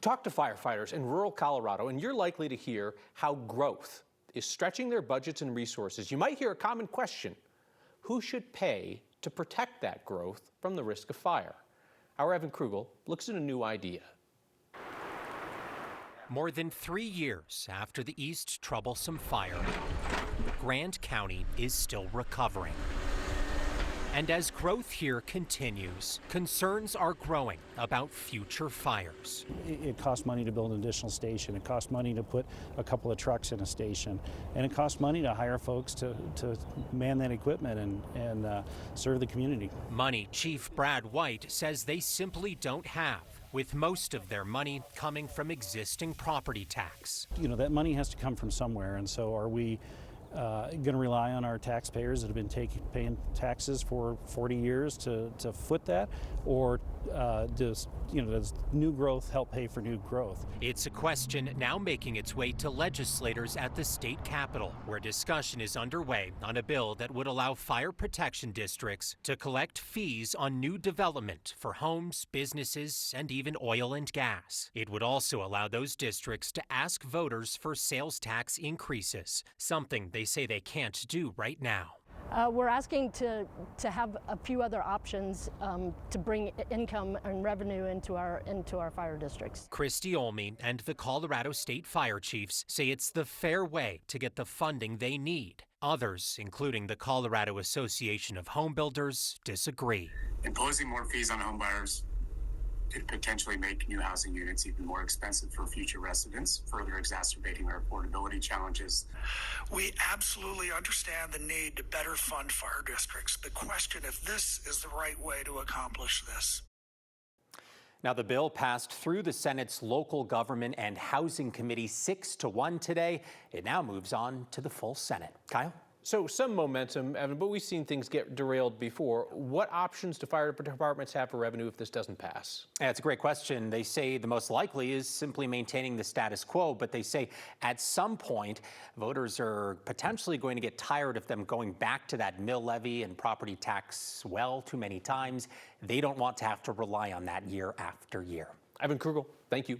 Talk to firefighters in rural Colorado, and you're likely to hear how growth is stretching their budgets and resources. You might hear a common question: who should pay to protect that growth from the risk of fire? Our Evan Krugel looks at a new idea. More than 3 years after the East troublesome fire, Grand County is still recovering. And as growth here continues, concerns are growing about future fires. It costs money to build an additional station. It costs money to put a couple of trucks in a station. And it costs money to hire folks to man that equipment and serve the community. Money Chief Brad White says they simply don't have, with most of their money coming from existing property tax. You know, that money has to come from somewhere. And so are we going to rely on our taxpayers that have been paying taxes for 40 years to foot that, or does new growth help pay for new growth? It's a question now making its way to legislators at the state capitol, where discussion is underway on a bill that would allow fire protection districts to collect fees on new development for homes, businesses, and even oil and gas. It would also allow those districts to ask voters for sales tax increases, something they say they can't do right now. We're asking to have a few other options to bring income and revenue into our fire districts. Christy Olney and the Colorado State Fire Chiefs say it's the fair way to get the funding they need. Others, including the Colorado Association of Home Builders, disagree. Imposing more fees on home buyers could potentially make new housing units even more expensive for future residents, further exacerbating our affordability challenges. We absolutely understand the need to better fund fire districts, but question if this is the right way to accomplish this. Now, the bill passed through the Senate's Local Government and Housing Committee 6-1 today. It now moves on to the full Senate. Kyle? So some momentum, Evan, but we've seen things get derailed before. What options do fire departments have for revenue if this doesn't pass? Yeah, it's a great question. They say the most likely is simply maintaining the status quo, but they say at some point, voters are potentially going to get tired of them going back to that mill levy and property tax well too many times. They don't want to have to rely on that year after year. Evan Krugel, thank you.